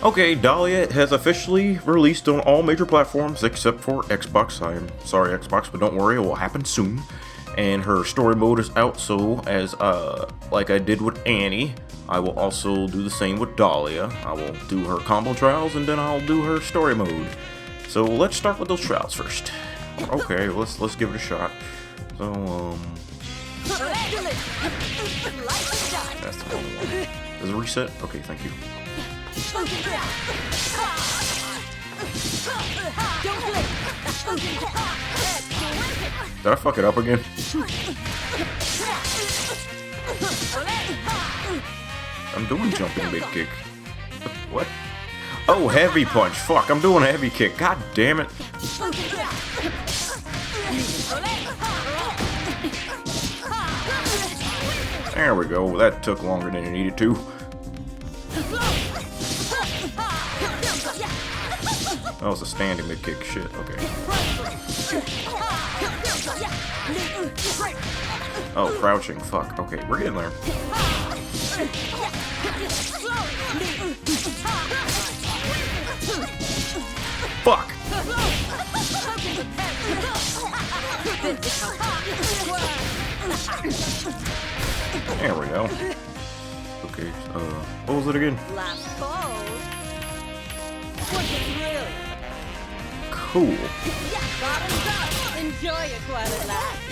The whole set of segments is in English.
Okay, Dahlia has officially released on all major platforms except for Xbox. I am sorry, Xbox, but don't worry, it will happen soon. And her story mode is out, so as like I did with Annie, I will also do the same with Dahlia. I will do her combo trials and then I'll do her story mode. So let's start with those trials first. Okay, let's give it a shot. So that's the wrong one. Does it reset? Okay, thank you. Did I fuck it up again? I'm doing jumping mid kick. What? Oh, heavy punch. Fuck, I'm doing a heavy kick. God damn it. There we go. That took longer than it needed to. That was a standing mid kick. Shit. Okay. Oh, crouching. Fuck. Okay, we're getting there. Fuck. There we go. Okay, what was it again? Cool. Enjoy it while it lasts.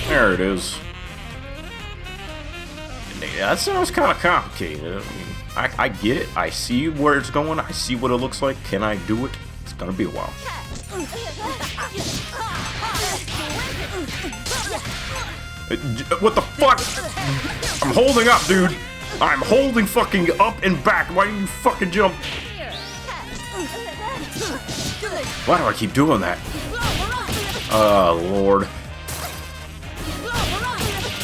There it is. Yeah, that sounds kind of complicated. I mean, I get it. I see where it's going. I see what it looks like. Can I do it? It's gonna be a while. What the fuck? I'm holding up, dude. I'm holding fucking up and back. Why do you fucking jump? Why do I keep doing that? Oh, Lord.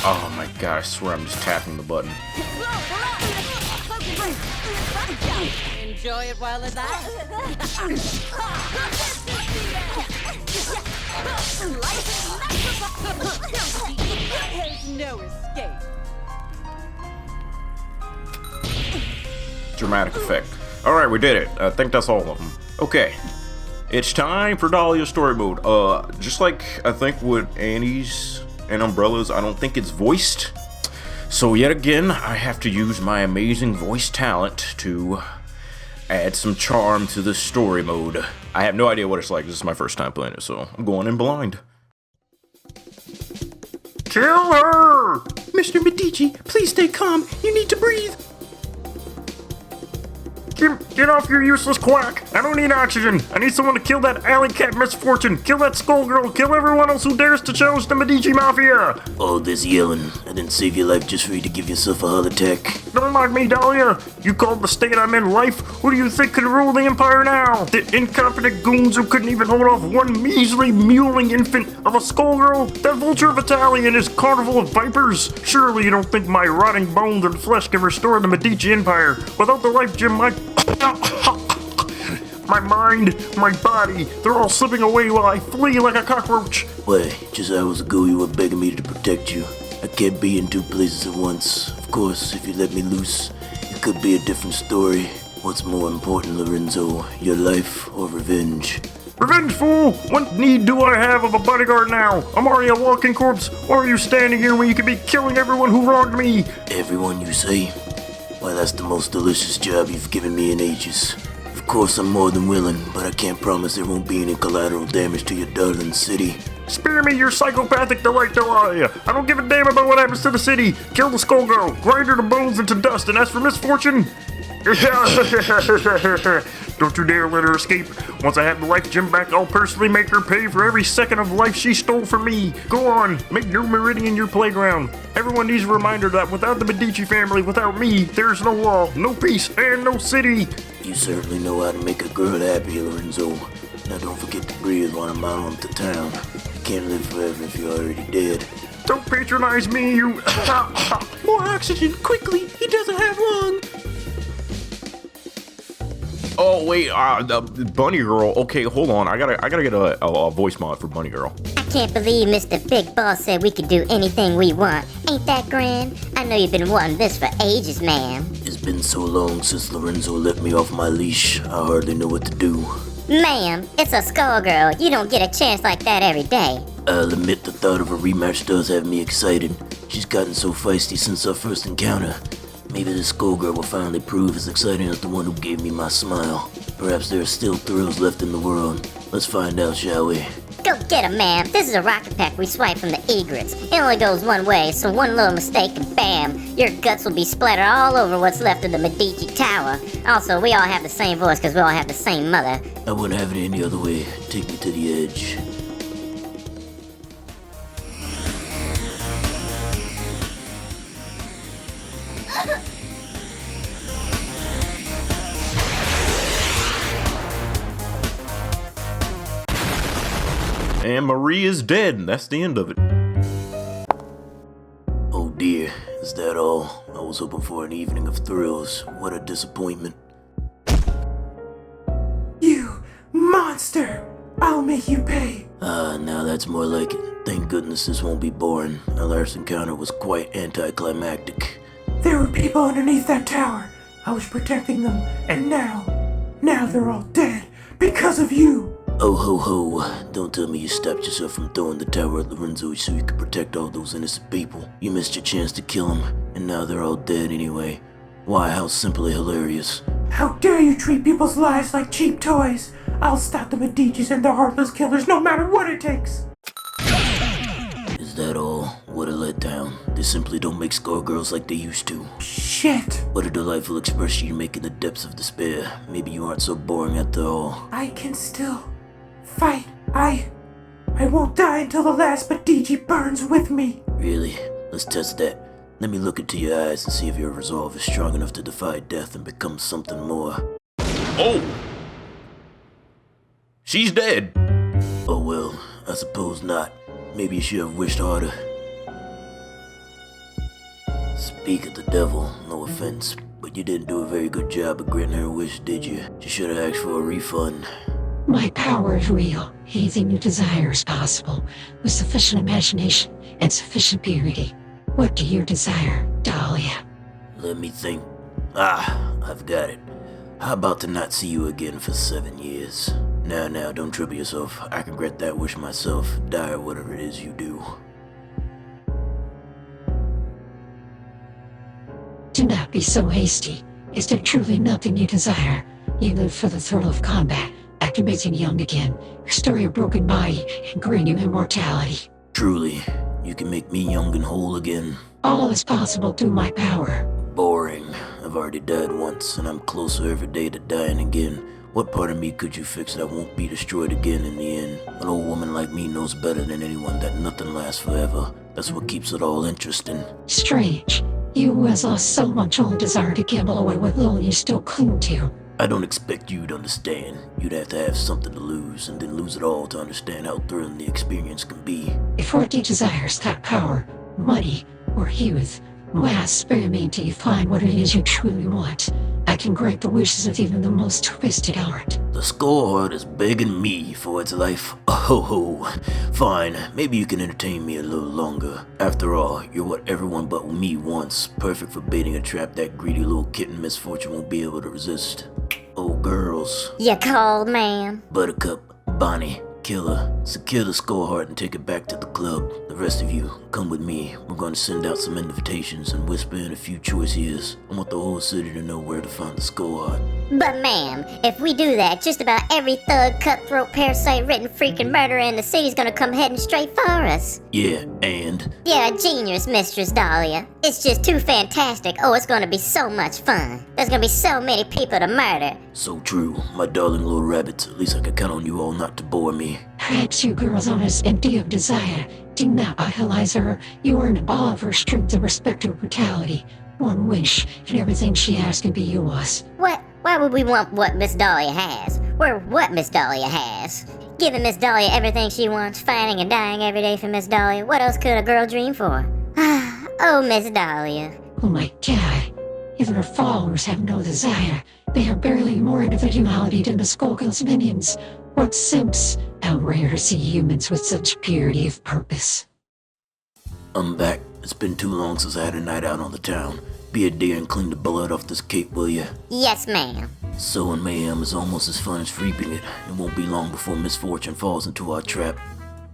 Oh my god, I swear I'm just tapping the button. Enjoy it while it lasts. There's no escape. Dramatic effect. Alright, we did it. I think that's all of them. Okay. It's time for Dahlia's story mode. Just like I think with Annie's and Umbrella's, I don't think it's voiced. So yet again, I have to use my amazing voice talent to add some charm to this story mode. I have no idea what it's like. This is my first time playing it, so I'm going in blind. Kill her! Mr. Medici, please stay calm. You need to breathe. Get off your useless quack! I don't need oxygen! I need someone to kill that alley cat misfortune! Kill that Skullgirl! Kill everyone else who dares to challenge the Medici Mafia! All this yelling. I didn't save your life just for you to give yourself a heart attack. Don't mock me, Dahlia! You called the state I'm in life? Who do you think can rule the empire now? The incompetent goons who couldn't even hold off one measly, mewling infant of a Skullgirl? That vulture of Italy and his carnival of vipers? Surely you don't think my rotting bones and flesh can restore the Medici Empire? Without the life gem, my mind, my body, they're all slipping away while I flee like a cockroach. Why, just hours ago you were begging me to protect you. I can't be in two places at once. Of course, if you let me loose, it could be a different story. What's more important, Lorenzo, your life or revenge? Revenge, fool! What need do I have of a bodyguard now? I'm already a walking corpse. Why are you standing here when you could be killing everyone who wronged me? Everyone, you say? Why, that's the most delicious job you've given me in ages. Of course, I'm more than willing, but I can't promise there won't be any collateral damage to your darling city. Spare me your psychopathic delight, Dahlia! I don't give a damn about what happens to the city! Kill the Skullgirl, grind her to bones into dust, and as for misfortune... Don't you dare let her escape. Once I have the life gem back, I'll personally make her pay for every second of life she stole from me. Go on, make New Meridian your playground. Everyone needs a reminder that without the Medici family, without me, there's no law, no peace, and no city. You certainly know how to make a girl happy, Lorenzo. Now don't forget to breathe while I'm out on to town. You can't live forever if you're already dead. Don't patronize me, you... More oxygen, quickly! He doesn't have long! Oh wait, the Bunny Girl. Okay, hold on. I gotta get a voice mod for Bunny Girl. Can't believe Mr. Big Boss said we could do anything we want. Ain't that grand? I know you've been wanting this for ages, ma'am. It's been so long since Lorenzo let me off my leash, I hardly know what to do. Ma'am, it's a Skullgirl. You don't get a chance like that every day. I'll admit the thought of a rematch does have me excited. She's gotten so feisty since our first encounter. Maybe this Skullgirl will finally prove as exciting as the one who gave me my smile. Perhaps there are still thrills left in the world. Let's find out, shall we? Go get him, ma'am. This is a rocket pack we swipe from the egrets. It only goes one way, so one little mistake and bam, your guts will be splattered all over what's left of the Medici tower. Also, we all have the same voice because we all have the same mother. I wouldn't have it any other way. Take me to the edge. And Marie is dead, and that's the end of it. Oh dear, is that all? I was hoping for an evening of thrills. What a disappointment. You monster! I'll make you pay! Now that's more like it. Thank goodness this won't be boring. Our last encounter was quite anticlimactic. There were people underneath that tower. I was protecting them, and now they're all dead because of you! Oh ho ho, don't tell me you stopped yourself from throwing the tower at Lorenzo so you could protect all those innocent people. You missed your chance to kill them, and now they're all dead anyway. Why, how simply hilarious. How dare you treat people's lives like cheap toys! I'll stop the Medicis and their heartless killers no matter what it takes! Is that all? What a letdown. They simply don't make Skullgirls like they used to. Shit! What a delightful expression you make in the depths of despair. Maybe you aren't so boring after all. I can still fight. I won't die until the last Medici burns with me. Really? Let's test that. Let me look into your eyes and see if your resolve is strong enough to defy death and become something more. Oh! She's dead! Oh well, I suppose not. Maybe you should have wished harder. Speak of the devil, no offense, but you didn't do a very good job of granting her wish, did you? You should have asked for a refund. My power is real. Anything you desire is possible, with sufficient imagination and sufficient purity. What do you desire, Dahlia? Let me think. I've got it. How about to not see you again for 7 years? Now, don't trouble yourself. I can grant that wish myself, die or whatever it is you do. Do not be so hasty. Is there truly nothing you desire? You live for the thrill of combat, activating young again, restore your broken body, and grant you immortality. Truly, you can make me young and whole again. All is possible through my power. Boring. I've already died once, and I'm closer every day to dying again. What part of me could you fix that won't be destroyed again in the end? An old woman like me knows better than anyone that nothing lasts forever. That's what keeps it all interesting. Strange. You who has lost so much old desire to gamble away what little you still cling to. I don't expect you to understand. You'd have to have something to lose, and then lose it all to understand how thrilling the experience can be. If what you desire is not power, money, or youth, why spare me till you find what it is you truly want? I can grant the wishes of even the most twisted heart. The skull heart is begging me for its life. Oh ho. Fine, maybe you can entertain me a little longer. After all, you're what everyone but me wants. Perfect for baiting a trap that greedy little kitten misfortune won't be able to resist. Oh girls. You called, ma'am? Buttercup, Bonnie, Killer, secure the skull heart and take it back to the club. The rest of you, come with me. We're going to send out some invitations and whisper in a few choice ears. I want the whole city to know where to find the skull heart. But ma'am, if we do that, just about every thug, cutthroat, parasite, written freaking murderer in the city's gonna come heading straight for us. Yeah, and? You're a genius, Mistress Dahlia. It's just too fantastic. Oh, it's gonna be so much fun. There's gonna be so many people to murder. So true, my darling little rabbits. At least I can count on you all not to bore me. Perhaps you girls are as empty of desire. Do not idolize her. You earned all of her strength and respect her brutality. One wish, and everything she has can be yours. What? Why would we want what Miss Dahlia has? We're what Miss Dahlia has. Giving Miss Dahlia everything she wants, fighting and dying every day for Miss Dahlia. What else could a girl dream for? Oh, Miss Dahlia. Oh my god. Even her followers have no desire. They have barely more individuality than the Skullgirls minions. What simps? How rare to see humans with such purity of purpose. I'm back. It's been too long since I had a night out on the town. Be a dear and clean the blood off this cape, will ya? Yes, ma'am. Sowing mayhem is almost as fun as reaping it. It won't be long before misfortune falls into our trap.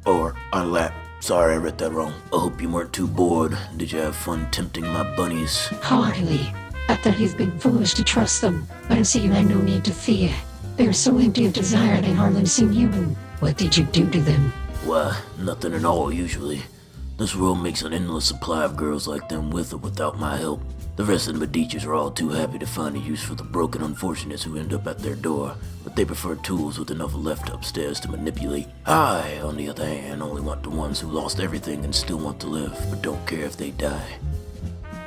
Or our lap. Sorry, I read that wrong. I hope you weren't too bored. Did you have fun tempting my bunnies? Hardly. I thought you'd been foolish to trust them, but I see you had no need to fear. They're so empty of desire they hardly seem human. What did you do to them? Why, nothing at all, usually. This world makes an endless supply of girls like them with or without my help. The rest of the Medicis are all too happy to find a use for the broken unfortunates who end up at their door, but they prefer tools with enough left upstairs to manipulate. I, on the other hand, only want the ones who lost everything and still want to live, but don't care if they die.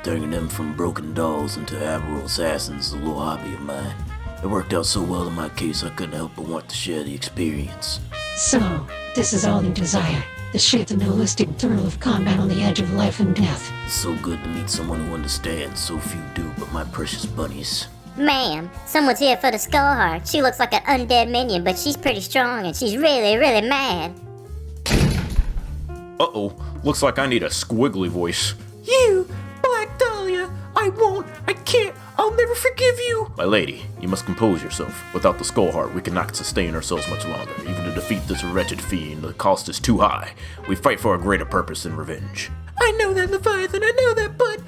Turning them from broken dolls into admiral assassins is a little hobby of mine. It worked out so well in my case I couldn't help but want to share the experience. So, this is all you desire. The share the nihilistic thrill of combat on the edge of life and death. It's so good to meet someone who understands. So few do, but my precious bunnies. Ma'am, someone's here for the skull heart. She looks like an undead minion, but she's pretty strong and she's really, really mad. Uh-oh, looks like I need a squiggly voice. You, Black Dahlia, I won't, I can't, I'll never forgive you. My lady, you must compose yourself. Without the skull heart, we cannot sustain ourselves much longer. Even to defeat this wretched fiend, the cost is too high. We fight for a greater purpose than revenge. I know that, Leviathan, I know that, but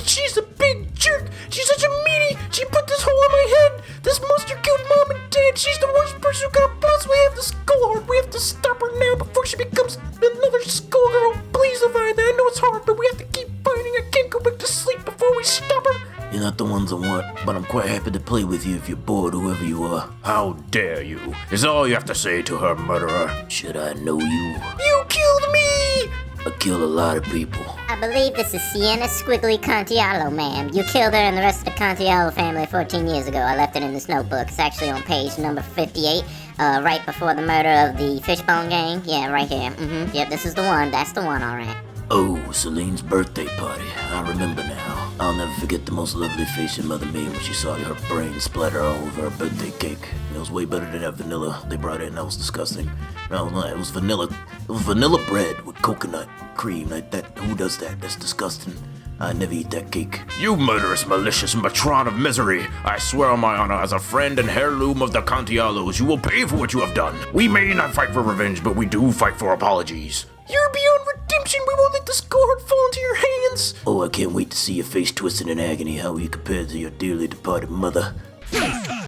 she's a big jerk. She's such a meanie. She put this hole in my head. This monster killed Mom and Dad. She's the worst person who got plus. We have the skull heart. We have to stop her now before she becomes another Skullgirl. Please, Leviathan, I know it's hard, but we have to keep fighting. I can't go back to sleep before we stop her. You're not the ones I want, but I'm quite happy to play with you if you're bored, whoever you are. How dare you? Is all you have to say to her, murderer. Should I know you? You killed me. I kill a lot of people. I believe this is Sienna Squigly Contiallo, ma'am. You killed her and the rest of the Contiallo family 14 years ago. I left it in this notebook. It's actually on page number 58, right before the murder of the Fishbone Gang. Yeah, right here. Yep, this is the one. That's the one, alright. Oh, Celine's birthday party. I remember now. I'll never forget the most lovely face your mother made when she saw her brain splatter all over her birthday cake. It was way better than that vanilla they brought in. That was disgusting. No, it was vanilla. It was vanilla bread with coconut cream like that. Who does that? That's disgusting. I never eat that cake. You murderous, malicious matron of misery! I swear on my honor as a friend and heirloom of the Contiallos, you will pay for what you have done. We may not fight for revenge, but we do fight for apologies. You're beyond redemption. We won't let the skull heart fall into your hands. Oh, I can't wait to see your face twisted in agony. How you compared to your dearly departed mother.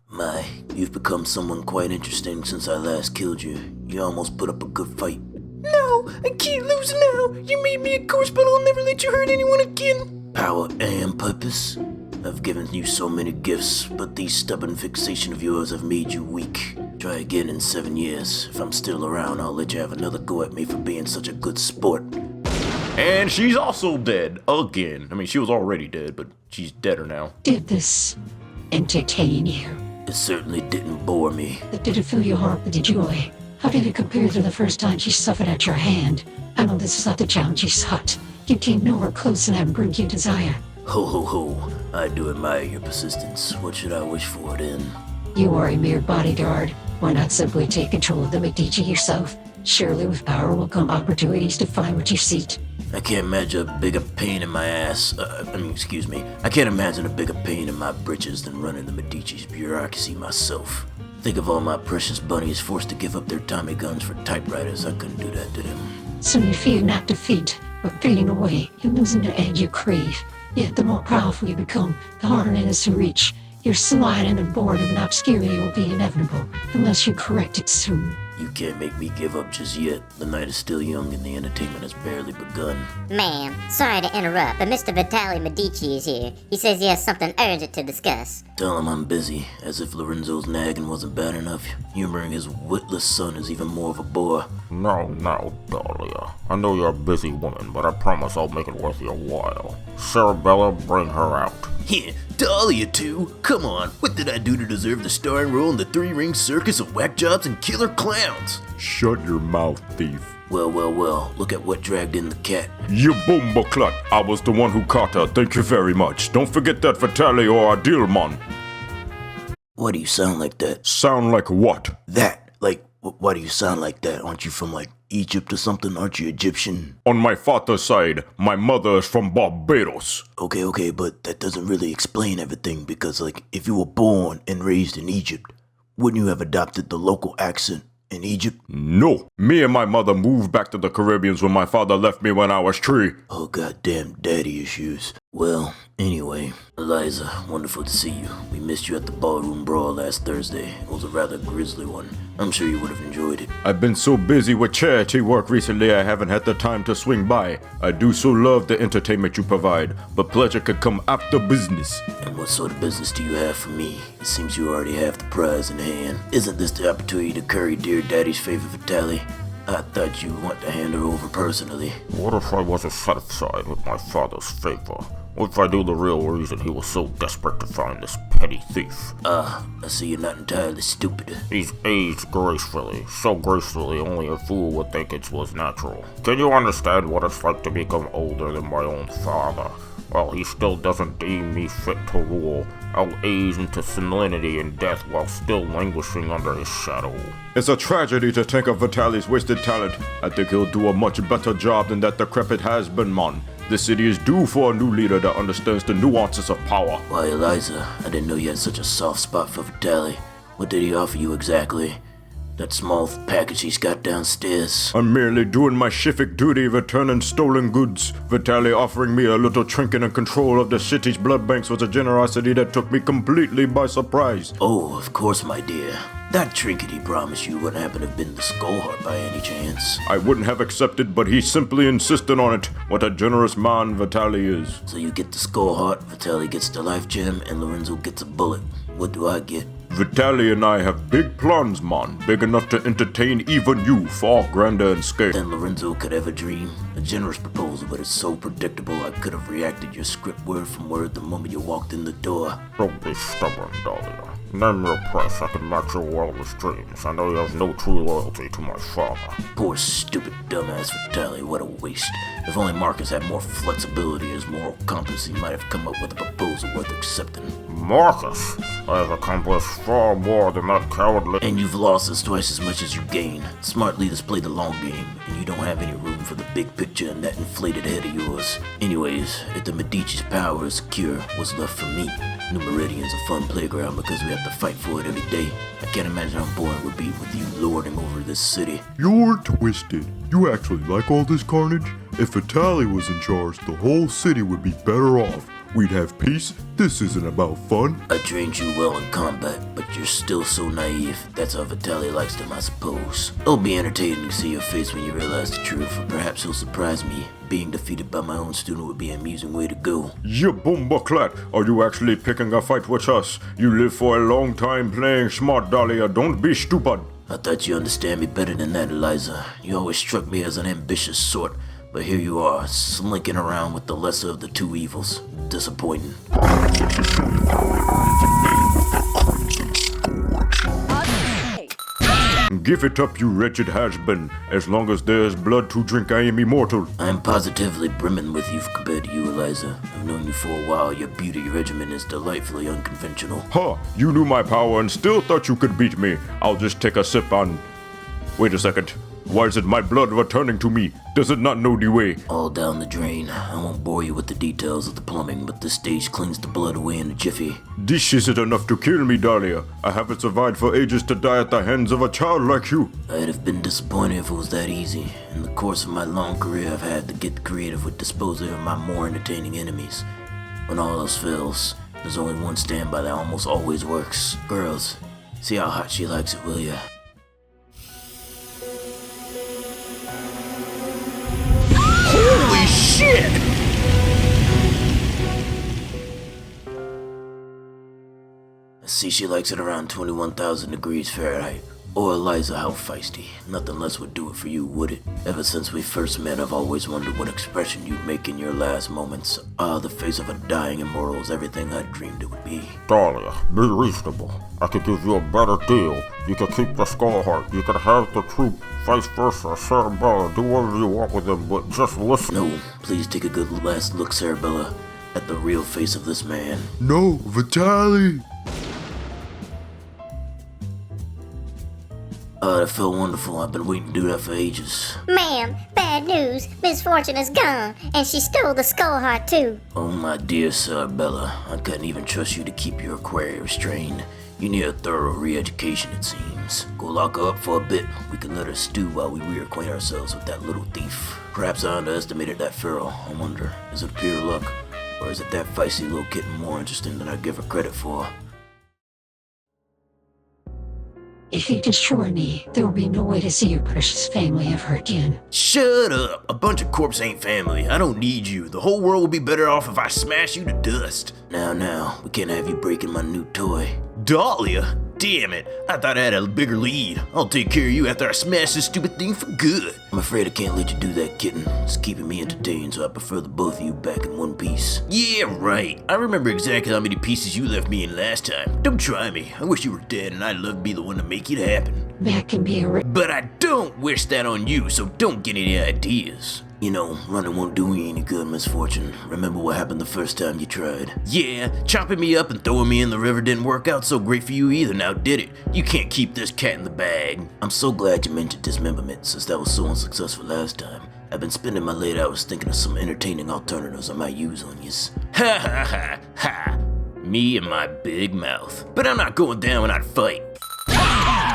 My, you've become someone quite interesting since I last killed you. You almost put up a good fight. No, I can't lose now. You made me a curse, but I'll never let you hurt anyone again. Power and purpose? I've given you so many gifts, but these stubborn fixation of yours have made you weak. Try again in 7 years. If I'm still around, I'll let you have another go at me for being such a good sport. And she's also dead. Again. I mean, she was already dead, but she's deader now. Did this entertain you? It certainly didn't bore me. Did it fill your heart with joy? How did it compare to the first time she suffered at your hand? I know this is not the challenge you sought. You came nowhere close and I bring you desire. Ho ho ho. I do admire your persistence. What should I wish for then? You are a mere bodyguard. Why not simply take control of the Medici yourself? Surely with power will come opportunities to find what you seek. I can't imagine a bigger pain in my ass. I can't imagine a bigger pain in my britches than running the Medici's bureaucracy myself. Think of all my precious bunnies forced to give up their Tommy guns for typewriters. I couldn't do that to them. So you fear not defeat, but fading away, you're losing the edge you crave. Yet the more powerful you become, the harder it is to reach. Your slide and boredom and obscurity will be inevitable, unless you correct it soon. You can't make me give up just yet. The night is still young and the entertainment has barely begun. Ma'am, sorry to interrupt, but Mr. Vitali Medici is here. He says he has something urgent to discuss. Tell him I'm busy, as if Lorenzo's nagging wasn't bad enough. Humoring his witless son is even more of a bore. No, Dahlia. I know you're a busy woman, but I promise I'll make it worth your while. Sarabella, bring her out. Yeah, Dahlia too? Come on, what did I do to deserve the starring role in the three-ring circus of whack jobs and killer clowns? Shut your mouth, thief. Well, look at what dragged in the cat. You bumbleclut. I was the one who caught her. Thank you very much. Don't forget that Vitali or our deal, man. Why do you sound like that? Sound like what? That, like Why do you sound like that? Aren't you from, like, Egypt or something? Aren't you Egyptian? On my father's side, my mother is from Barbados. Okay, but that doesn't really explain everything because, like, if you were born and raised in Egypt, wouldn't you have adopted the local accent in Egypt? No. Me and my mother moved back to the Caribbean when my father left me when I was 3. Oh, goddamn daddy issues. Well, anyway, Eliza, wonderful to see you. We missed you at the ballroom brawl last Thursday. It was a rather grisly one. I'm sure you would have enjoyed it. I've been so busy with charity work recently I haven't had the time to swing by. I do so love the entertainment you provide, but pleasure could come after business. And what sort of business do you have for me? It seems you already have the prize in hand. Isn't this the opportunity to curry dear daddy's favor for Dahlia? I thought you'd want to hand her over personally. What if I wasn't satisfied with my father's favor? What if I knew the real reason he was so desperate to find this petty thief? I see you're not entirely stupid. He's aged gracefully, so gracefully only a fool would think it was natural. Can you understand what it's like to become older than my own father? While he still doesn't deem me fit to rule, I'll age into senility and death while still languishing under his shadow. It's a tragedy to think of Vitaly's wasted talent. I think he'll do a much better job than that decrepit has-been-man. This city is due for a new leader that understands the nuances of power. Why, Eliza, I didn't know you had such a soft spot for Vitaly. What did he offer you exactly? That small package he's got downstairs. I'm merely doing my civic duty returning stolen goods. Vitaly offering me a little trinket and control of the city's blood banks was a generosity that took me completely by surprise. Oh, of course, my dear. That trinket he promised you wouldn't happen to have been the skull heart by any chance. I wouldn't have accepted, but he simply insisted on it. What a generous man Vitaly is. So you get the skull heart, Vitaly gets the life gem, and Lorenzo gets a bullet. What do I get? Vitaly and I have big plans, man. Big enough to entertain even you, far grander in scale. Than Lorenzo could ever dream. A generous proposal, but it's so predictable I could have reacted your script word from word the moment you walked in the door. Don't be stubborn, Dahlia. Name your price, I can match your wildest dreams. I know you have no true loyalty to my father. Poor stupid dumbass Vitaly, what a waste. If only Marcus had more flexibility as moral compass, he might have come up with a proposal worth accepting. Marcus, I have accomplished far more than that cowardly— And you've lost us twice as much as you gained. Smart leaders play the long game, and you don't have any room for the big picture in that inflated head of yours. Anyways, if the Medici's power is secure, what's left for me? New Meridian's a fun playground because we have to fight for it every day. I can't imagine how boring it would be with you lording over this city. You're twisted. You actually like all this carnage? If Vitaly was in charge, the whole city would be better off. We'd have peace. This isn't about fun. I trained you well in combat, but you're still so naive. That's how Vitaly likes them, I suppose. It'll be entertaining to see your face when you realize the truth, or perhaps he'll surprise me. Being defeated by my own student would be an amusing way to go. You bumbleclat, are you actually picking a fight with us? You live for a long time playing smart, Dahlia. Don't be stupid. I thought you understand me better than that, Eliza. You always struck me as an ambitious sort, but here you are, slinking around with the lesser of the two evils. Disappointing. Give it up, you wretched has-been. As long as there's blood to drink, I am immortal. I'm positively brimming with you compared to you, Eliza. I've known you for a while. Your beauty regimen is delightfully unconventional. Huh, you knew my power and still thought you could beat me. I'll just take a sip on— Wait a second. Why is it my blood returning to me? Does it not know the way? All down the drain. I won't bore you with the details of the plumbing, but this stage cleans the blood away in a jiffy. This isn't enough to kill me, Dahlia. I haven't survived for ages to die at the hands of a child like you. I'd have been disappointed if it was that easy. In the course of my long career, I've had to get creative with disposing of my more entertaining enemies. When all else fails, there's only one standby that almost always works. Girls, see how hot she likes it, will ya? Holy shit! I see she likes it around 21,000 degrees Fahrenheit. Oh, Eliza, how feisty. Nothing less would do it for you, would it? Ever since we first met, I've always wondered what expression you'd make in your last moments. Ah, the face of a dying immortal is everything I dreamed it would be. Dahlia, be reasonable. I could give you a better deal. You could keep the skull heart. You could have the troop. Vice versa, Sarabella. Do whatever you want with them, but just listen. No, please take a good last look, Sarabella, at the real face of this man. Oh, that felt wonderful. I've been waiting to do that for ages. Ma'am, bad news. Misfortune is gone, and she stole the skull heart too. Oh, my dear Sir Bella, I couldn't even trust you to keep your aquarium restrained. You need a thorough re-education, it seems. Go lock her up for a bit. We can let her stew while we reacquaint ourselves with that little thief. Perhaps I underestimated that feral. I wonder, is it pure luck? Or is it that feisty little kitten more interesting than I give her credit for? If you destroy me, there will be no way to see your precious family ever again. Shut up! A bunch of corpse ain't family. I don't need you. The whole world will be better off if I smash you to dust. Now, we can't have you breaking my new toy. Dahlia? Damn it. I thought I had a bigger lead. I'll take care of you after I smash this stupid thing for good. I'm afraid I can't let you do that, kitten. It's keeping me entertained, so I prefer the both of you back in one piece. Yeah, right. I remember exactly how many pieces you left me in last time. Don't try me. I wish you were dead and I'd love to be the one to make it happen. That can be a But I don't wish that on you, so don't get any ideas. You know, running won't do you any good, Misfortune. Remember what happened the first time you tried. Yeah, chopping me up and throwing me in the river didn't work out so great for you either, now did it? You can't keep this cat in the bag. I'm so glad you mentioned dismemberment, since that was so unsuccessful last time. I've been spending my late hours thinking of some entertaining alternatives I might use on yous. Ha ha ha ha. Me and my big mouth. But I'm not going down when I fight.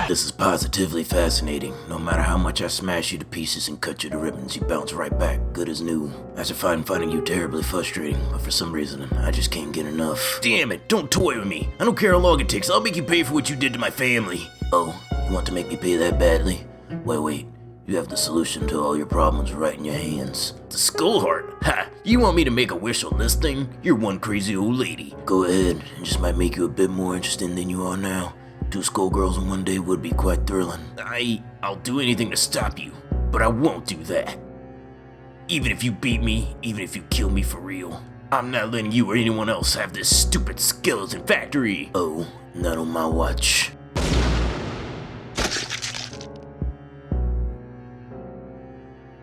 This is positively fascinating. No matter how much I smash you to pieces and cut you to ribbons, you bounce right back, good as new. After finding you terribly frustrating, but for some reason, I just can't get enough. Damn it, don't toy with me. I don't care how long it takes. I'll make you pay for what you did to my family. Oh, you want to make me pay that badly? Wait. You have the solution to all your problems right in your hands. The skull heart? Ha! You want me to make a wish on this thing? You're one crazy old lady. Go ahead, it just might make you a bit more interesting than you are now. 2 Skullgirls in one day would be quite thrilling. I'll do anything to stop you, but I won't do that. Even if you beat me, even if you kill me for real, I'm not letting you or anyone else have this stupid skeleton factory. Oh, not on my watch.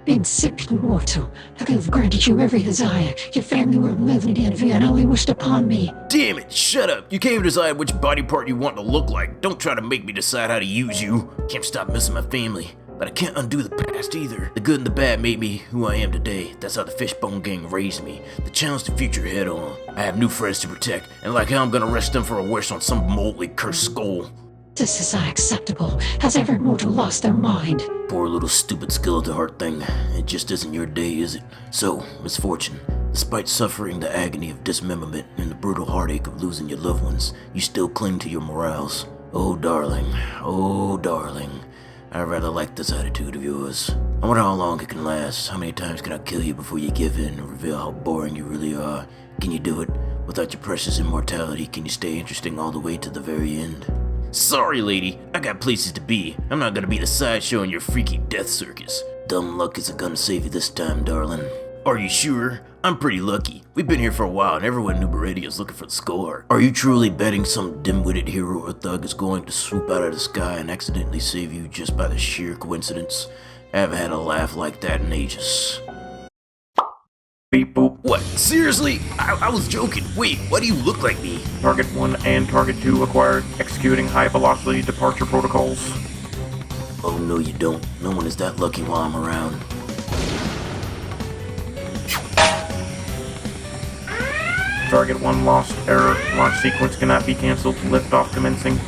being sick and mortal. I could have granted you every desire. Your family would have lived in envy and only wished upon me. Damn it, shut up. You can't even decide which body part you want to look like. Don't try to make me decide how to use you. Can't stop missing my family. But I can't undo the past either. The good and the bad made me who I am today. That's how the Fishbone Gang raised me. The challenge the future head on. I have new friends to protect, and like how I'm gonna arrest them for a wish on some moldly cursed skull. This is unacceptable. Has every mortal lost their mind? Poor little stupid skeleton heart thing. It just isn't your day, is it? So, Misfortune, despite suffering the agony of dismemberment and the brutal heartache of losing your loved ones, you still cling to your morals. Oh darling, I rather like this attitude of yours. I wonder how long it can last. How many times can I kill you before you give in and reveal how boring you really are? Can you do it? Without your precious immortality, can you stay interesting all the way to the very end? Sorry, lady. I got places to be. I'm not gonna be the sideshow in your freaky death circus. Dumb luck isn't gonna save you this time, darling. Are you sure? I'm pretty lucky. We've been here for a while and everyone in New Beridia is looking for the skull heart. Are you truly betting some dim-witted hero or thug is going to swoop out of the sky and accidentally save you just by the sheer coincidence? I haven't had a laugh like that in ages. Beep boop. What? Seriously? I was joking. Wait, why do you look like me? Target 1 and Target 2 acquired. Executing high-velocity departure protocols. Oh no you don't. No one is that lucky while I'm around. Target 1 lost. Error. Launch sequence cannot be cancelled. Liftoff commencing.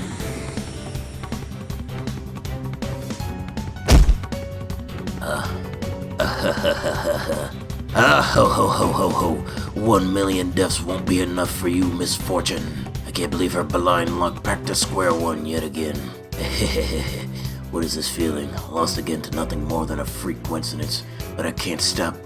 Ho. 1 million deaths won't be enough for you, Misfortune. I can't believe her blind luck back to square one yet again. What is this feeling? Lost again to nothing more than a freak coincidence, but I can't stop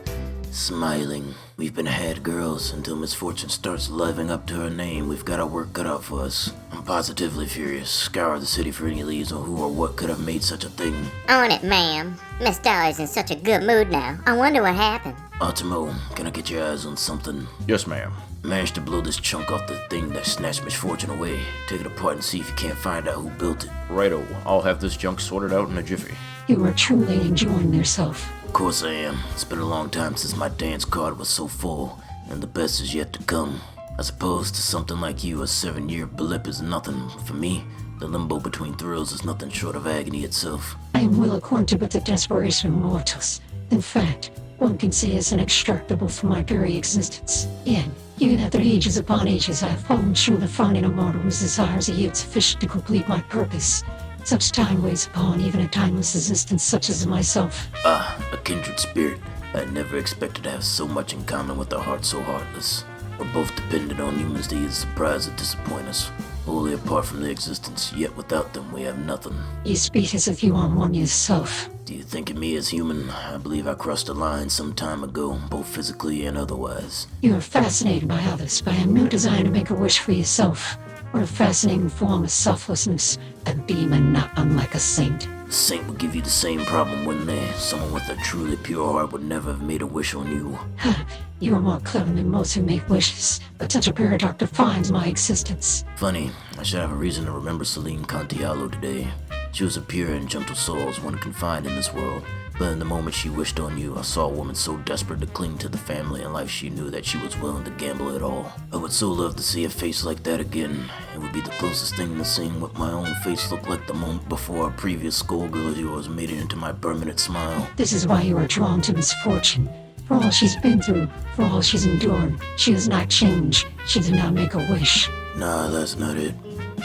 smiling. We've been had girls until Misfortune starts living up to her name. We've got our work cut out for us. I'm positively furious. Scour the city for any leads on who or what could have made such a thing. On it, ma'am. Miss Dahlia's in such a good mood now. I wonder what happened. Ultimo, can I get your eyes on something? Yes, ma'am. Managed to blow this chunk off the thing that snatched Misfortune away. Take it apart and see if you can't find out who built it. Righto, I'll have this junk sorted out in a jiffy. You are truly enjoying yourself. Of course I am. It's been a long time since my dance card was so full, and the best is yet to come. I suppose to something like you, a 7-year blip is nothing. For me, The limbo between thrills is nothing short of agony itself. I am well acquainted with the desperation of mortals. In fact, one can say it's inextricable from my very existence. Yet, even after ages upon ages, I have fallen short of finding a mortal whose desires are yet sufficient to complete my purpose. Such time weighs upon even a timeless existence such as myself. Ah, a kindred spirit. I had never expected to have so much in common with a heart so heartless. We're both dependent on humans to either surprise or disappoint us. Wholly apart from their existence, yet without them we have nothing. You speak as if you are one yourself. Do you think of me as human? I believe I crossed a line some time ago, both physically and otherwise. You are fascinated by others, but have no desire to make a wish for yourself. What a fascinating form of selflessness, a demon not unlike a saint. A saint would give you the same problem, wouldn't they? Someone with a truly pure heart would never have made a wish on you. You are more clever than most who make wishes, but such a paradox defines my existence. Funny, I should have a reason to remember Celine Contialo today. She was a pure and gentle soul as one can find in this world. But in the moment she wished on you, I saw a woman so desperate to cling to the family and life she knew that she was willing to gamble it all. I would so love to see a face like that again. It would be the closest thing to seeing what my own face looked like the moment before a previous Skullgirl of yours made it into my permanent smile. This is why you are drawn to misfortune. For all she's been through, for all she's endured, she has not changed. She did not make a wish. Nah, that's not it.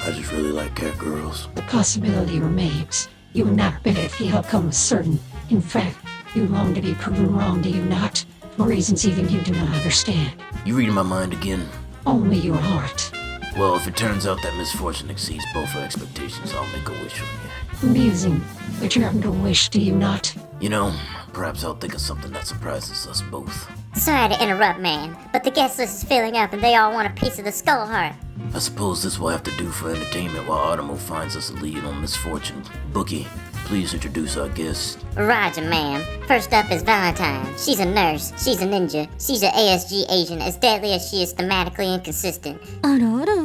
I just really like cat girls. The possibility remains. You would not bet if the outcome was certain. In fact, you long to be proven wrong, do you not? For reasons even you do not understand. You reading my mind again? Only your heart. Well, if it turns out that misfortune exceeds both our expectations, I'll make a wish on you. Amusing. But you haven't a wish, do you not? You know, perhaps I'll think of something that surprises us both. Sorry to interrupt, man, but the guest list is filling up and they all want a piece of the skull heart. I suppose this will have to do for entertainment while Autumn finds us a lead on misfortune. Bookie, please introduce our guest. Roger, ma'am. First up is Valentine. She's a nurse, she's a ninja, she's an ASG agent, as deadly as she is thematically inconsistent. あらあら、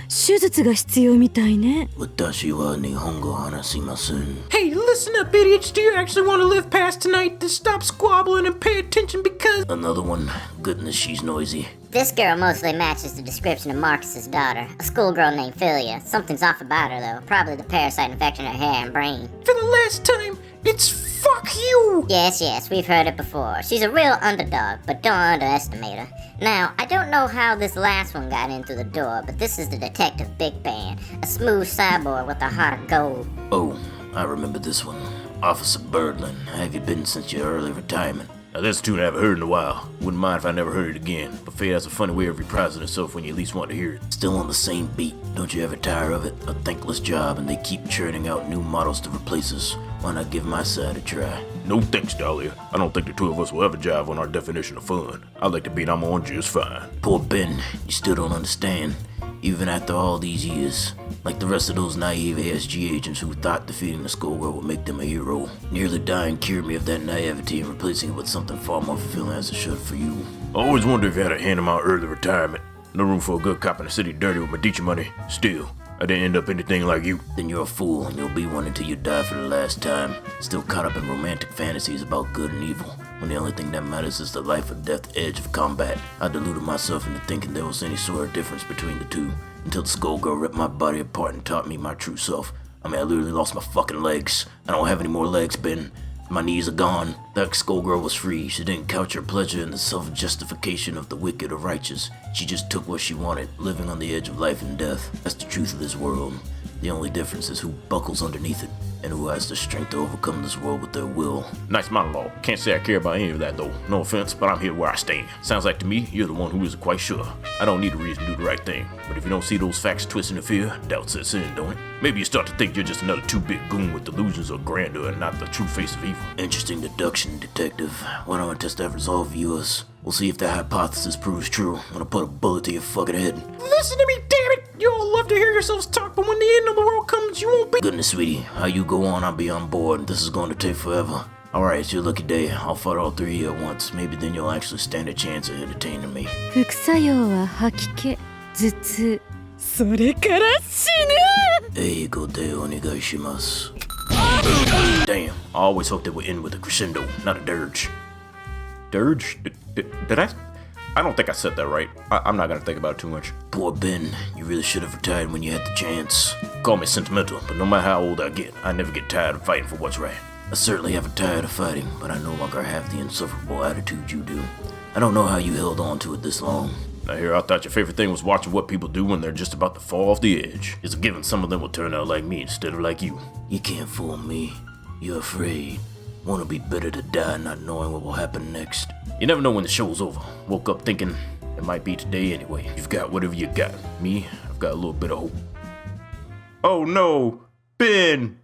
手術が必要みたいね。Watashi wa nihongo hanashimasen. Hey, listen up, idiots. Do you actually want to live past tonight? Then stop squabbling and pay attention because... Another one. Goodness, she's noisy. This girl mostly matches the description of Marcus's daughter, a schoolgirl named Philia. Something's off about her, though. Probably the parasite infecting her hair and brain. For the last time, it's fuck you! Yes, we've heard it before. She's a real underdog, but don't underestimate her. Now, I don't know how this last one got in through the door, but this is the Detective Big Band, a smooth cyborg with a heart of gold. Oh, I remember this one. Officer Birdland, how have you been since your early retirement? Now, that's a tune I haven't heard in a while. Wouldn't mind if I never heard it again, but fate has a funny way of reprising itself when you least want to hear it. Still on the same beat. Don't you ever tire of it? A thankless job, and they keep churning out new models to replace us. Why not give my side a try? No thanks, Dahlia. I don't think the two of us will ever jive on our definition of fun. I like to beat I'm on just fine. Poor Ben, you still don't understand. Even after all these years. Like the rest of those naive ASG agents who thought defeating the Skullgirl would make them a hero. Nearly dying cured me of that naivety and replacing it with something far more fulfilling as it should for you. I always wondered if you had a hand in my early retirement. No room for a good cop in the city dirty with Medici money. Still, I didn't end up anything like you. Then you're a fool and you'll be one until you die for the last time. Still caught up in romantic fantasies about good and evil. When the only thing that matters is the life or death edge of combat. I deluded myself into thinking there was any sort of difference between the two. Until the Skullgirl ripped my body apart and taught me my true self. I literally lost my fucking legs. I don't have any more legs, Ben. My knees are gone. That Skullgirl was free. She didn't couch her pleasure in the self-justification of the wicked or righteous. She just took what she wanted, living on the edge of life and death. That's the truth of this world. The only difference is who buckles underneath it, and who has the strength to overcome this world with their will. Nice monologue. Can't say I care about any of that though. No offense, but I'm here where I stand. Sounds like to me, you're the one who isn't quite sure. I don't need a reason to do the right thing, but if you don't see those facts twisting the fear, doubt sets in, don't it? Maybe you start to think you're just another too-big goon with delusions of grandeur and not the true face of evil. Interesting deduction, Detective. Why don't I test that resolve, viewers? We'll see if that hypothesis proves true. I'm gonna put a bullet to your fucking head. Listen to me, damn it! You all love to hear yourselves talk, but when the end of the world comes, you won't be... Goodness, sweetie. How you go on, I'll be on board. This is going to take forever. Alright, it's your lucky day. I'll fight all three of you at once. Maybe then you'll actually stand a chance of entertaining me. 副作用は吐き気、頭痛、それから死ぬ。英語でお願いします。 Damn, I always hoped it would end with a crescendo, not a dirge. Dirge? Did I? I don't think I said that right. I'm not gonna think about it too much. Poor Ben, you really should have retired when you had the chance. Call me sentimental, but no matter how old I get, I never get tired of fighting for what's right. I certainly haven't tired of fighting, but I no longer have the insufferable attitude you do. I don't know how you held on to it this long. Now here, I thought your favorite thing was watching what people do when they're just about to fall off the edge. It's a given some of them will turn out like me instead of like you. You can't fool me. You're afraid. Wanna be better to die not knowing what will happen next. You never know when the show's over. Woke up thinking it might be today anyway. You've got whatever you got. Me, I've got a little bit of hope. Oh no, Ben!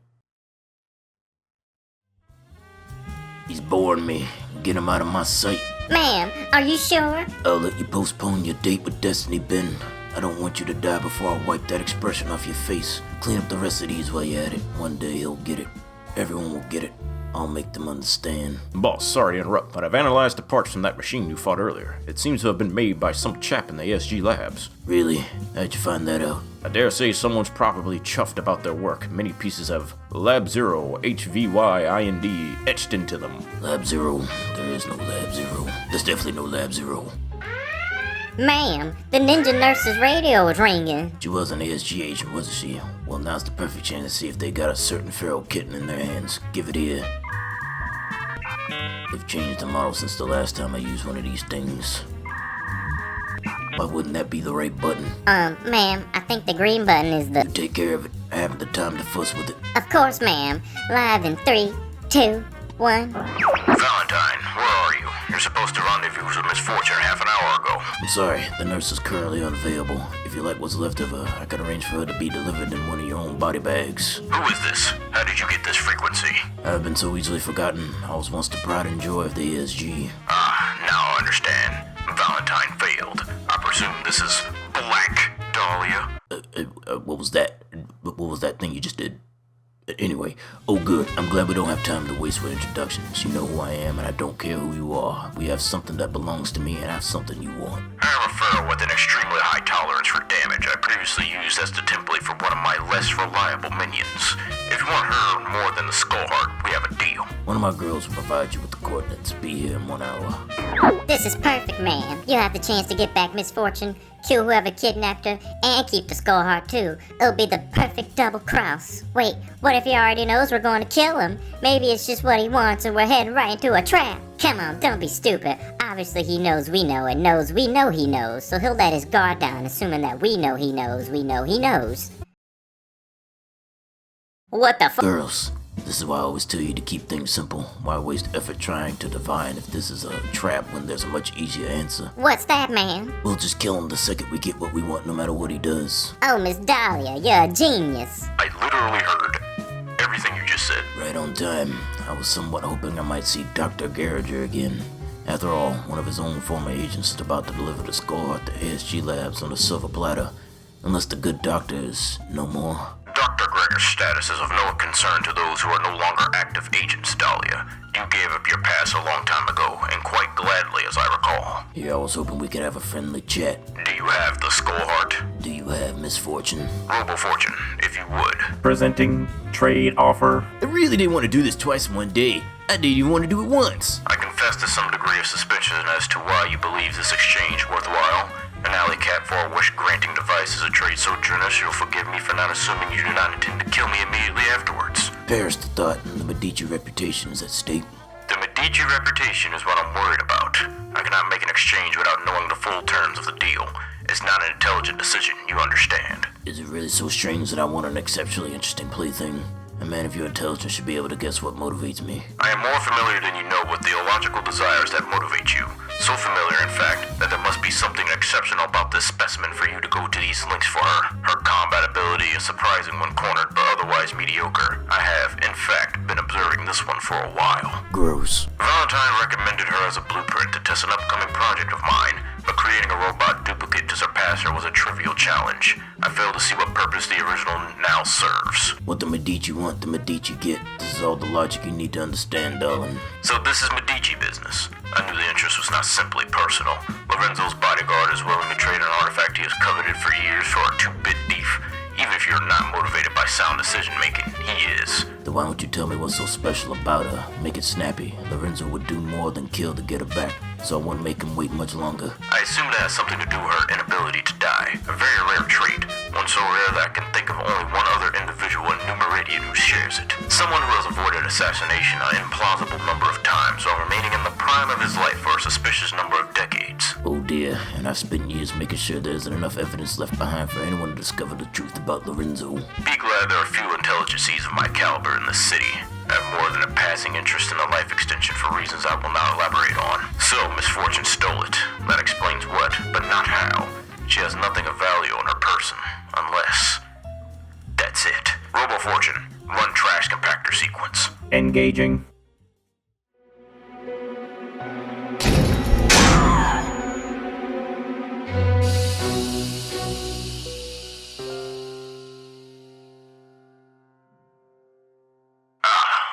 He's boring me. Get him out of my sight. Ma'am, are you sure? I'll let you postpone your date with Destiny, Ben. I don't want you to die before I wipe that expression off your face. Clean up the rest of these while you're at it. One day he'll get it. Everyone will get it. I'll make them understand. Boss, sorry to interrupt, but I've analyzed the parts from that machine you fought earlier. It seems to have been made by some chap in the ASG labs. Really? How'd you find that out? I dare say someone's probably chuffed about their work. Many pieces have Lab Zero, HVYIND etched into them. Lab Zero? There is no Lab Zero. There's definitely no Lab Zero. Ma'am, the ninja nurse's radio is ringing. She was an ASG agent, wasn't she? Well, now's the perfect chance to see if they got a certain feral kitten in their hands. Give it here. They've changed the model since the last time I used one of these things. Why wouldn't that be the right button? Ma'am, I think the green button is the... You take care of it. I haven't the time to fuss with it. Of course, ma'am. Live in 3, 2, 1. Valentine, where are you? You're supposed to rendezvous with Misfortune half an hour ago. I'm sorry, the nurse is currently unavailable. If you like what's left of her, I could arrange for her to be delivered in one of your own body bags. Who is this? How did you get this frequency? I've been so easily forgotten. I was once the pride and joy of the ASG. Now I understand. Valentine failed. I presume this is Black Dahlia. What was that? What was that thing you just did? Anyway, oh good, I'm glad we don't have time to waste with introductions. You know who I am and I don't care who you are. We have something that belongs to me and I have something you want. I am a pharaoh with an extremely high tolerance for damage I previously used as the template for one of my less reliable minions. If you want her more than the Skullheart, we have a deal. One of my girls will provide you with the coordinates. Be here in 1 hour. This is perfect, ma'am. You'll have the chance to get back Misfortune, kill whoever kidnapped her, and keep the Skullheart too. It'll be the perfect double cross. Wait, what if he already knows we're going to kill him? Maybe it's just what he wants and we're heading right into a trap. Come on, don't be stupid. Obviously he knows we know and knows we know he knows, so he'll let his guard down assuming that we know he knows we know he knows. What the fuck? Girls, this is why I always tell you to keep things simple. Why waste effort trying to divine if this is a trap when there's a much easier answer? What's that, ma'am? We'll just kill him the second we get what we want, no matter what he does. Oh, Miss Dahlia, you're a genius. I literally heard everything you just said. Right on time. I was somewhat hoping I might see Dr. Garriger again. After all, one of his own former agents is about to deliver the Skullheart to ASG Labs on a silver platter. Unless the good doctor is no more. Dr. Gregor's status is of no concern to those who are no longer active agents, Dahlia. You gave up your pass a long time ago, and quite gladly, as I recall. Yeah, I was hoping we could have a friendly chat. Do you have the Skullheart? Do you have Misfortune? Robo-Fortune, if you would. Presenting trade offer. I really didn't want to do this twice in one day. I didn't even want to do it once. I confess to some degree of suspicion as to why you believe this exchange worthwhile. An alley cat for a wish-granting device is a trade so generous you'll forgive me for not assuming you do not intend to kill me immediately afterwards. Perish the thought and the Medici reputation is at stake. The Medici reputation is what I'm worried about. I cannot make an exchange without knowing the full terms of the deal. It's not an intelligent decision, you understand. Is it really so strange that I want an exceptionally interesting plaything? A man of your intelligence should be able to guess what motivates me. I am more familiar than you know with the illogical desires that motivate you. So familiar, in fact, that there must be something exceptional about this specimen for you to go to these lengths for her. Her combat ability is surprising when cornered, but otherwise mediocre. I have, in fact, been observing this one for a while. Gross. Valentine recommended her as a blueprint to test an upcoming project of mine, but creating a robot duplicate to surpass her was a trivial challenge. I fail to see what purpose the original now serves. What the Medici want, the Medici get. This is all the logic you need to understand, darling. So this is Medici business. I knew the interest was not simply personal. Lorenzo's bodyguard is willing to trade an artifact he has coveted for years for a 2-bit thief. Even if you're not motivated by by sound decision making. He is. Then why don't you tell me what's so special about her? Make it snappy. Lorenzo would do more than kill to get her back, so I won't make him wait much longer. I assume it has something to do with her inability to die. A very rare trait. One so rare that I can think of only one other individual in New Meridian who shares it. Someone who has avoided assassination an implausible number of times while remaining in the prime of his life for a suspicious number of decades. Oh dear, and I've spent years making sure there isn't enough evidence left behind for anyone to discover the truth about Lorenzo. Be glad there are few intelligences of my caliber in this city. I have more than a passing interest in the life extension for reasons I will not elaborate on. So, misfortune stole it. That explains what, but not how. She has nothing of value on her person, unless... That's it. Robo Fortune, run trash compactor sequence. Engaging.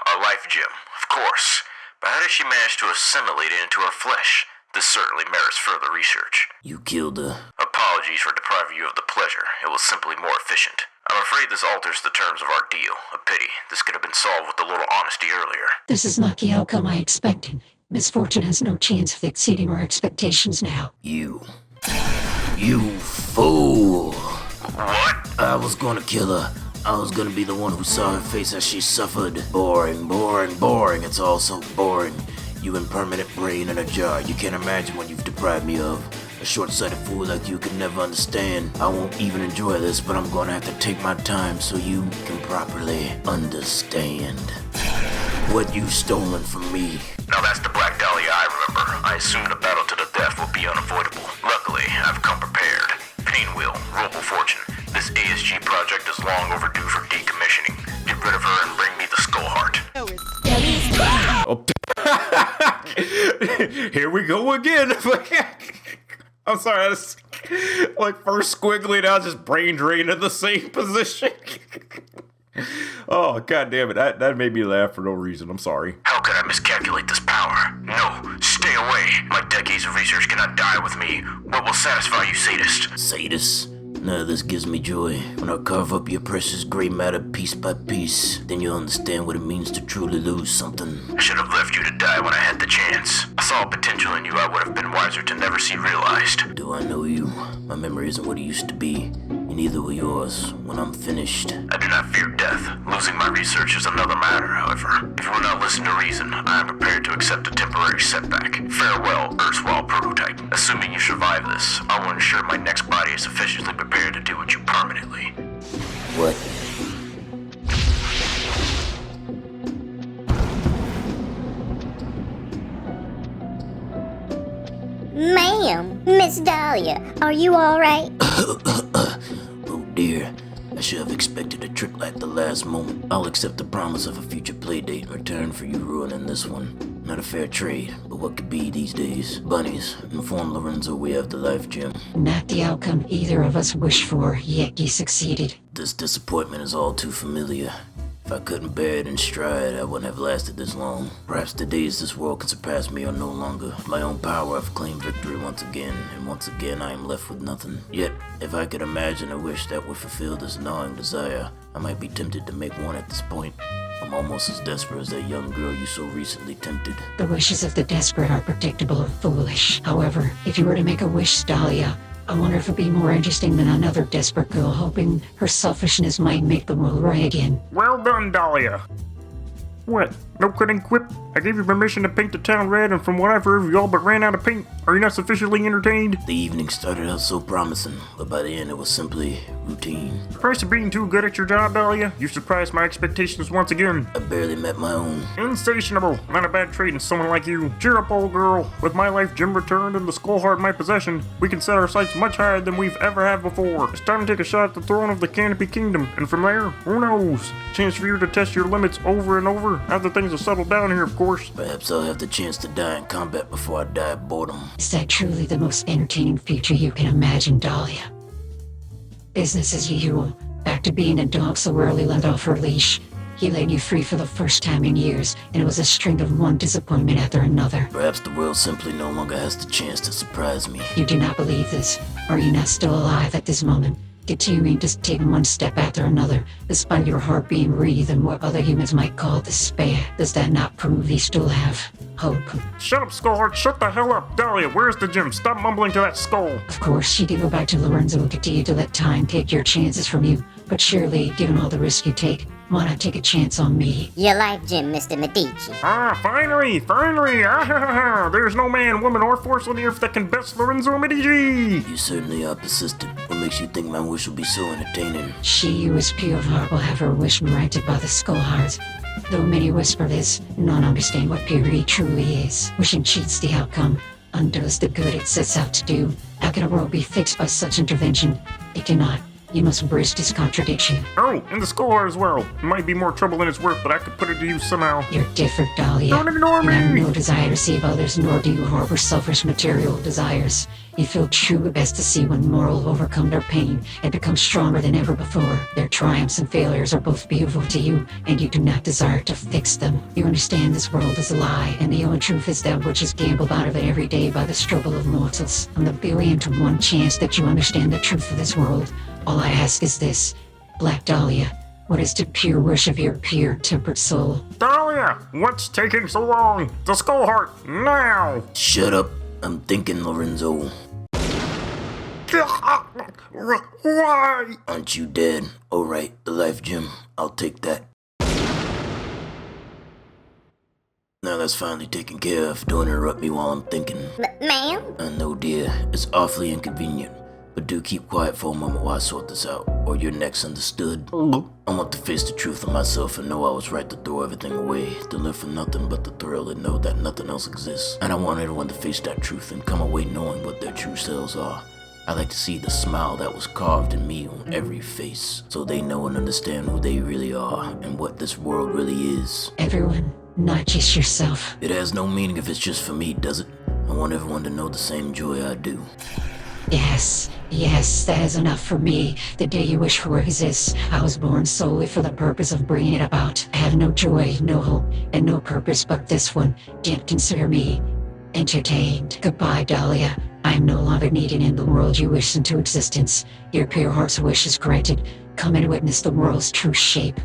A life gem, of course. But how does she manage to assimilate it into her flesh? This certainly merits further research. You killed her. Apologies for depriving you of the pleasure. It was simply more efficient. I'm afraid this alters the terms of our deal. A pity. This could have been solved with a little honesty earlier. This is not the outcome I expected. Misfortune has no chance of exceeding our expectations now. You fool. What? I was gonna kill her. I was gonna be the one who saw her face as she suffered. Boring, boring, boring. It's all so boring. You impermanent brain in a jar. You can't imagine what you've deprived me of. A short-sighted fool like you could never understand. I won't even enjoy this, but I'm gonna have to take my time so you can properly understand what you've stolen from me. Now that's the Black Dahlia I remember. I assumed a battle to the death would be unavoidable. Luckily, I've come prepared. Painwheel, Robo Fortune. This ASG project is long overdue for decommissioning. Get rid of her and bring me the Skull Heart. Oh. Here we go again. I'm sorry, that's like first Squigly, now just brain drain in the same position. Oh, god damn it. That made me laugh for no reason. I'm sorry. How could I miscalculate this power? No, stay away. My decades of research cannot die with me. What will satisfy you, sadist? Sadist? None of this gives me joy. When I carve up your precious gray matter piece by piece, then you'll understand what it means to truly lose something. I should have left you to die when I had the chance. I saw a potential in you I would have been wiser to never see realized. Do I know you? My memory isn't what it used to be, and neither will yours when I'm finished. I do not fear death. Losing my research is another matter, however. If you will not listen to reason, I am prepared to accept a temporary setback. Farewell, erstwhile prototype. Assuming you survive this, I will ensure my next body is sufficiently prepared to deal with you permanently. What? Ma'am, Miss Dahlia, are you alright? Oh dear. I should have expected a trick like the last moment. I'll accept the promise of a future playdate in return for you ruining this one. Not a fair trade, but what could be these days? Bunnies, inform Lorenzo we have the life gem. Not the outcome either of us wished for, yet you succeeded. This disappointment is all too familiar. If I couldn't bear it in stride, I wouldn't have lasted this long. Perhaps the days this world can surpass me are no longer. With my own power, I've claimed victory once again, and once again I am left with nothing. Yet, if I could imagine a wish that would fulfill this gnawing desire, I might be tempted to make one at this point. I'm almost as desperate as that young girl you so recently tempted. The wishes of the desperate are predictable and foolish. However, if you were to make a wish, Dahlia, I wonder if it'd be more interesting than another desperate girl hoping her selfishness might make the world right again. Well done, Dahlia. What? No cutting quip? I gave you permission to paint the town red, and from what I've heard, you all but ran out of paint. Are you not sufficiently entertained? The evening started out so promising, but by the end it was simply routine. Price of being too good at your job, Dahlia? You surprised my expectations once again. I barely met my own. Insatiable. Not a bad trait in someone like you. Cheer up, old girl. With my life gem returned and the skull heart in my possession, we can set our sights much higher than we've ever had before. It's time to take a shot at the throne of the Canopy Kingdom, and from there, who knows? Chance for you to test your limits over and over, after things have settled down here, of course. Perhaps I'll have the chance to die in combat before I die of boredom. Is that truly the most entertaining future you can imagine, Dahlia? Business as usual. Back to being a dog so rarely let off her leash. He let you free for the first time in years, and it was a string of one disappointment after another. Perhaps the world simply no longer has the chance to surprise me. You do not believe this. Are you not still alive at this moment? continuing to take one step after another, despite your heart being wreathed in what other humans might call despair. Does that not prove you still have hope? Shut up, Skullheart. Shut the hell up. Dahlia, where's the gym? Stop mumbling to that skull. Of course, you can go back to Lorenzo and continue to let time take your chances from you, but surely, given all the risk you take, why not take a chance on me? Your life gym, Mr. Medici. Ah, finally! Ah, there's no man, woman, or force on the earth that can best Lorenzo Medici! You certainly are persistent. What makes you think my wish will be so entertaining? She who is pure of heart will have her wish granted by the Skullheart. Though many whisper this, none understand what purity truly is. Wishing cheats the outcome, undoes the good it sets out to do. How can a world be fixed by such intervention? It cannot. You must embrace this contradiction. Oh, and the Skullheart as well. It might be more trouble than it's worth, but I could put it to use somehow. You're different, Dahlia. Don't ignore You have me! no desire to save others, nor do you harbor selfish material desires. You feel true best to see when moral overcome their pain and become stronger than ever before. Their triumphs and failures are both beautiful to you, and you do not desire to fix them. You understand this world is a lie, and the only truth is that which is gambled out of it every day by the struggle of mortals. On the billion to one chance that you understand the truth of this world, all I ask is this, Black Dahlia, what is the pure wish of your pure, tempered soul? Dahlia, what's taking so long? The Skullheart, now! Shut up. I'm thinking, Lorenzo. Why? Aren't you dead? Alright, the life gym. I'll take that. Now that's finally taken care of. Don't interrupt me while I'm thinking. Ma'am? I know, dear. It's awfully inconvenient. But do keep quiet for a moment while I sort this out, or you're next, understood? I want to face the truth of myself and know I was right to throw everything away, to live for nothing but the thrill and know that nothing else exists. And I want everyone to face that truth and come away knowing what their true selves are. I like to see the smile that was carved in me on every face, so they know and understand who they really are and what this world really is. Everyone, not just yourself. It has no meaning if it's just for me, does it? I want everyone to know the same joy I do. Yes, that is enough for me. The day you wish for exists. I was born solely for the purpose of bringing it about. I have no joy, no hope, and no purpose but this one. Yet consider me entertained. Goodbye, Dahlia. I am no longer needed in the world you wish into existence. Your pure heart's wish is granted. Come and witness the world's true shape.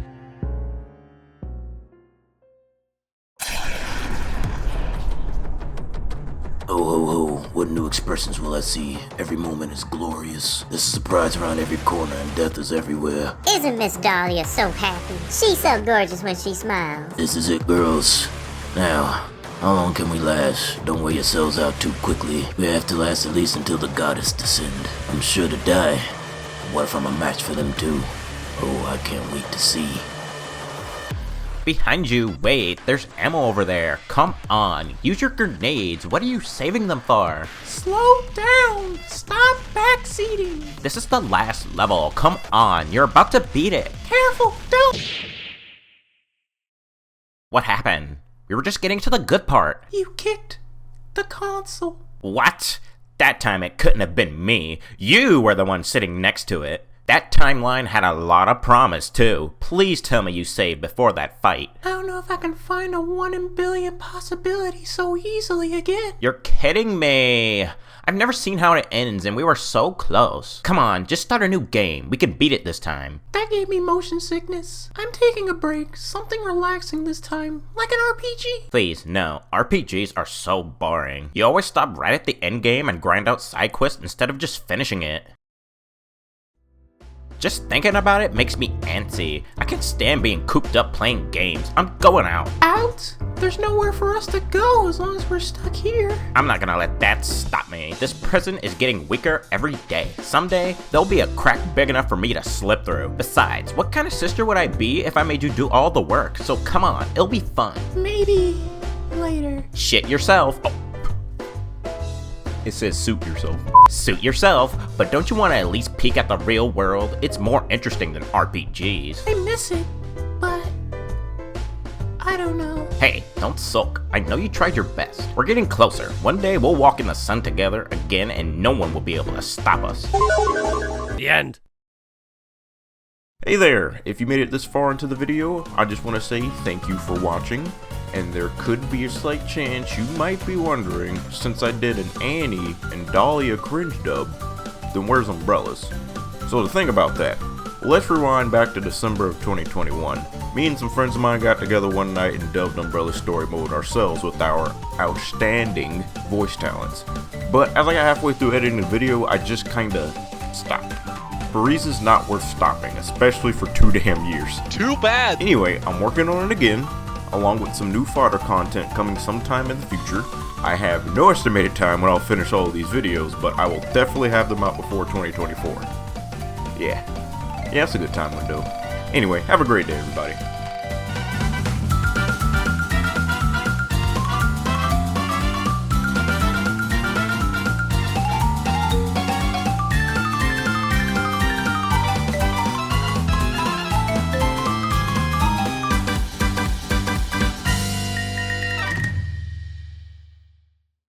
Ho ho ho, what new expressions will I see? Every moment is glorious. There's a surprise around every corner and death is everywhere. Isn't Miss Dahlia so happy? She's so gorgeous when she smiles. This is it, girls. Now, how long can we last? Don't wear yourselves out too quickly. We have to last at least until the goddess descend. I'm sure to die. What if I'm a match for them too? Oh, I can't wait to see. Behind you, wait, there's ammo over there. Come on, use your grenades. What are you saving them for? Slow down! Stop backseating! This is the last level. Come on, you're about to beat it. Careful, don't! What happened? We were just getting to the good part. You kicked the console. What? That time it couldn't have been me. You were the one sitting next to it. That timeline had a lot of promise, too. Please tell me you saved before that fight. I don't know if I can find a 1 in a billion possibility so easily again. You're kidding me. I've never seen how it ends, and we were so close. Come on, just start a new game. We can beat it this time. That gave me motion sickness. I'm taking a break. Something relaxing this time. Like an RPG. Please, no. RPGs are so boring. You always stop right at the end game and grind out side quests instead of just finishing it. Just thinking about it makes me antsy. I can't stand being cooped up playing games. I'm going out. Out? There's nowhere for us to go as long as we're stuck here. I'm not gonna let that stop me. This prison is getting weaker every day. Someday, there'll be a crack big enough for me to slip through. Besides, what kind of sister would I be if I made you do all the work? So come on, it'll be fun. Maybe later. Shit yourself. Oh. It says suit yourself. Suit yourself, but don't you want to at least peek at the real world? It's more interesting than RPGs. I miss it, but I don't know. Hey, don't sulk. I know you tried your best. We're getting closer. One day we'll walk in the sun together again and no one will be able to stop us. The end. Hey there, if you made it this far into the video, I just want to say thank you for watching. And there could be a slight chance you might be wondering, since I did an Annie and Dahlia Cringe dub, then where's Umbrellas? So to think about that, let's rewind back to December of 2021. Me and some friends of mine got together one night and delved Umbrella story mode ourselves with our outstanding voice talents. But as I got halfway through editing the video, I just kinda stopped. For reasons not worth stopping, especially for 2 damn years. Too bad. Anyway, I'm working on it again, along with some new fodder content coming sometime in the future. I have no estimated time when I'll finish all of these videos, but I will definitely have them out before 2024. Yeah, it's a good time window. Anyway, have a great day, everybody.